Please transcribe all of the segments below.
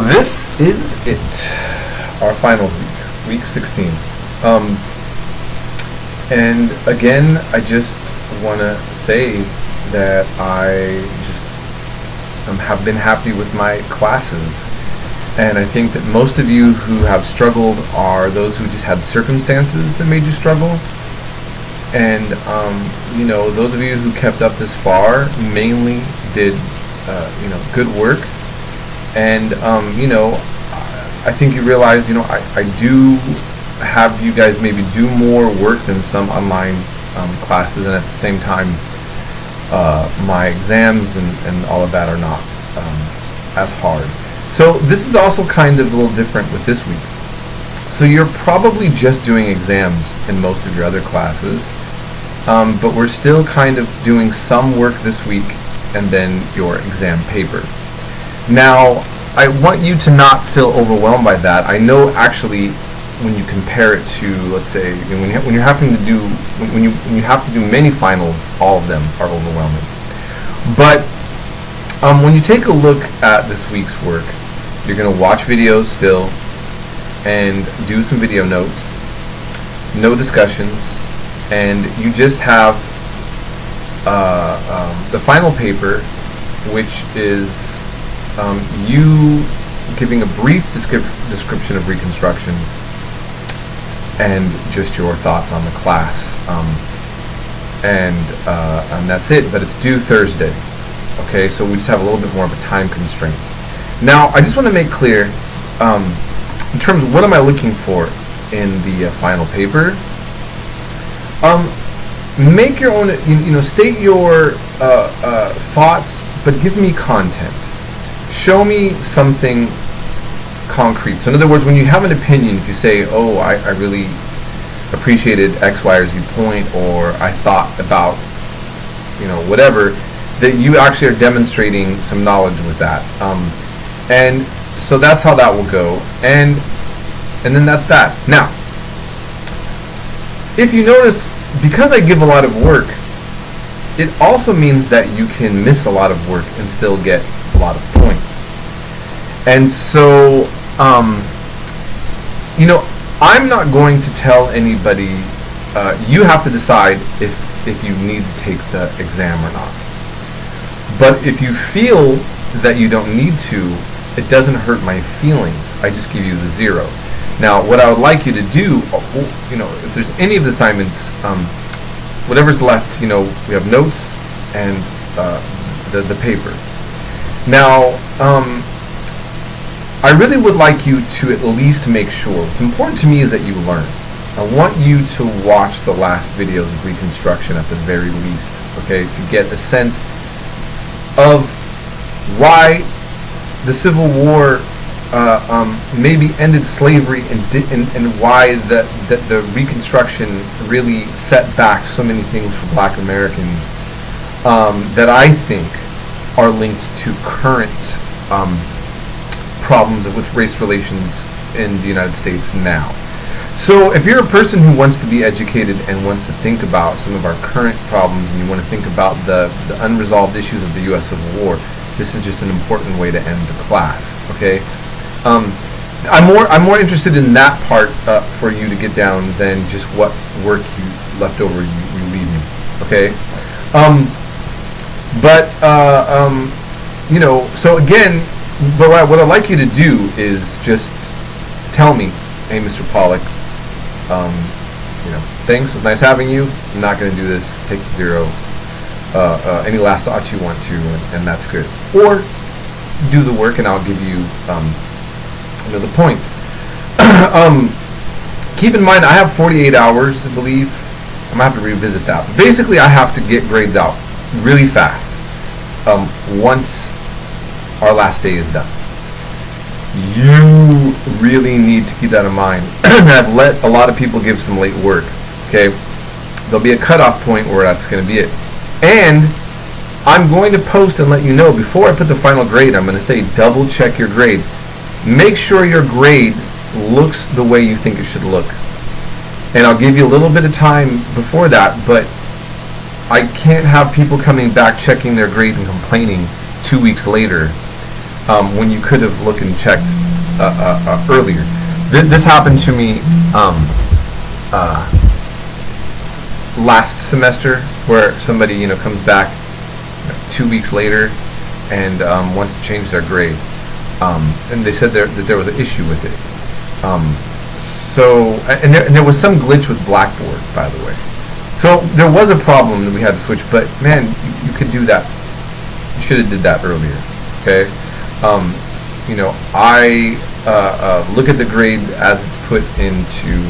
this is it, our final week 16. And again, I just want to say that have been happy with my classes. And I think that most of you who have struggled are those who just had circumstances that made you struggle. And, those of you who kept up this far mainly did, good work. And, I think you realize, I do have you guys maybe do more work than some online classes, and at the same time, my exams and all of that are not as hard. So this is also kind of a little different with this week. So you're probably just doing exams in most of your other classes, but we're still kind of doing some work this week and then your exam paper. Now, I want you to not feel overwhelmed by that. I know actually when you compare it to, let's say, when you have to do many finals, all of them are overwhelming. But when you take a look at this week's work, you're going to watch videos still and do some video notes, no discussions, and you just have the final paper, which is you giving a brief description of Reconstruction and just your thoughts on the class. And that's it, but it's due Thursday. Okay, so we just have a little bit more of a time constraint. Now, I just want to make clear, in terms of what am I looking for in the final paper, make your own, state your thoughts, but give me content. Show me something concrete. So in other words, when you have an opinion, if you say, oh, I really appreciated X, Y, or Z point, or I thought about, whatever, that you actually are demonstrating some knowledge with that. And so that's how that will go. And then that's that. Now, if you notice, because I give a lot of work, it also means that you can miss a lot of work and still get a lot of points. And so, I'm not going to tell anybody, you have to decide if you need to take the exam or not. But if you feel that you don't need to, it doesn't hurt my feelings. I just give you the 0. Now, what I would like you to do, if there's any of the assignments, whatever's left, we have notes and the paper. Now, I really would like you to at least make sure, what's important to me is that you learn. I want you to watch the last videos of Reconstruction at the very least, okay, to get a sense of why the Civil War maybe ended slavery and why the Reconstruction really set back so many things for Black Americans that I think are linked to current problems with race relations in the United States now. So if you're a person who wants to be educated and wants to think about some of our current problems, and you want to think about the unresolved issues of the U.S. Civil War, this is just an important way to end the class. Okay, I'm more interested in that part for you to get down than just what work you left over you leave me. Okay, so again, but what I'd like you to do is just tell me, hey, Mr. Pollock, thanks, it was nice having you. I'm not going to do this. Take the 0. Any last thoughts you want to, and that's good. Or do the work, and I'll give you, the points. Keep in mind, I have 48 hours, I believe. I'm going to have to revisit that. But basically, I have to get grades out really fast once our last day is done. You really need to keep that in mind. I've let a lot of people give some late work. Okay, there'll be a cutoff point where that's going to be it. And I'm going to post and let you know before I put the final grade. I'm going to say double check your grade. Make sure your grade looks the way you think it should look. And I'll give you a little bit of time before that, but I can't have people coming back checking their grade and complaining 2 weeks later when you could have looked and checked earlier. This happened to me last semester, where somebody comes back 2 weeks later and wants to change their grade, and they said that there was an issue with it. And there was some glitch with Blackboard, by the way. So there was a problem that we had to switch, but man, you could do that. You should have did that earlier. Okay. I look at the grade as it's put into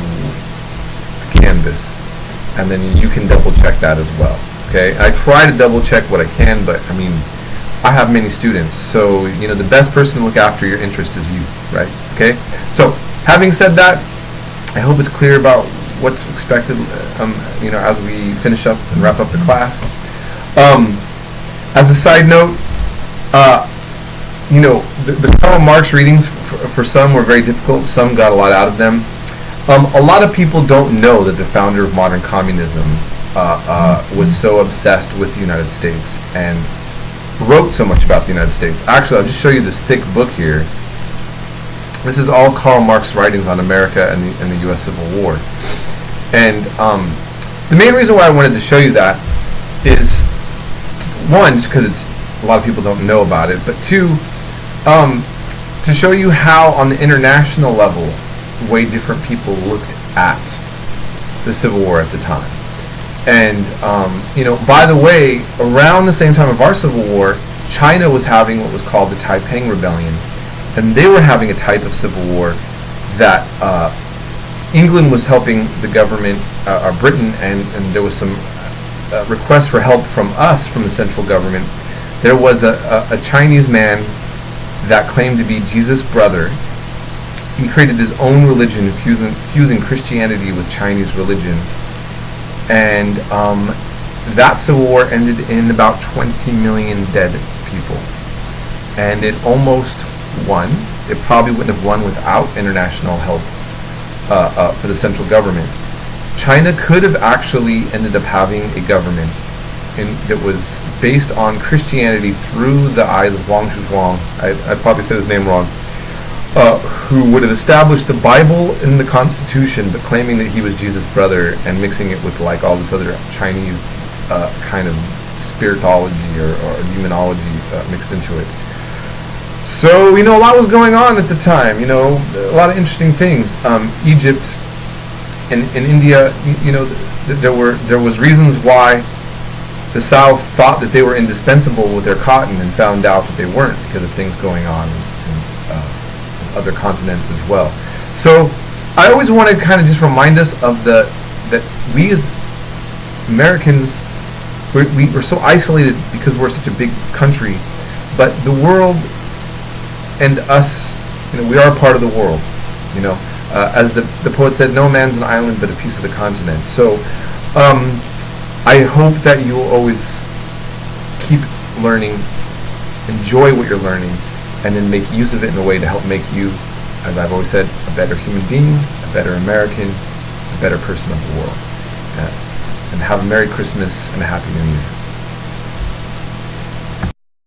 Canvas, and then you can double check that as well. Okay. I try to double check what I can, but I mean, I have many students, so the best person to look after your interest is you, right? Okay. So having said that, I hope it's clear about what's expected, as we finish up and wrap up the class. As a side note, the Karl Marx readings for some were very difficult. Some got a lot out of them. A lot of people don't know that the founder of modern communism was so obsessed with the United States and wrote so much about the United States. Actually, I'll just show you this thick book here. This is all Karl Marx writings on America and the U.S. Civil War. And the main reason why I wanted to show you that is, one, just because a lot of people don't know about it, but two, to show you how on the international level, way different people looked at the Civil War at the time. And, by the way, around the same time of our Civil War, China was having what was called the Taiping Rebellion. And they were having a type of civil war that England was helping the government, Britain, and there was some requests for help from us, from the central government. There was a Chinese man that claimed to be Jesus' brother. He created his own religion, fusing Christianity with Chinese religion. And that civil war ended in about 20 million dead people. And it almost won. It probably wouldn't have won without international help for the central government. China could have actually ended up having a government that was based on Christianity through the eyes of Wang Shuang. I probably said his name wrong. Who would have established the Bible in the Constitution, but claiming that he was Jesus' brother and mixing it with like all this other Chinese kind of spiritology or demonology mixed into it. So, a lot was going on at the time, a lot of interesting things. Egypt and India, there was reasons why the South thought that they were indispensable with their cotton and found out that they weren't because of things going on in other continents as well. So, I always want to kind of just remind us of that we as Americans, we're so isolated because we're such a big country, but the world and us, we are a part of the world. As the poet said, no man's an island but a piece of the continent. So I hope that you will always keep learning, enjoy what you're learning, and then make use of it in a way to help make you, as I've always said, a better human being, a better American, a better person of the world. And have a Merry Christmas and a Happy New Year.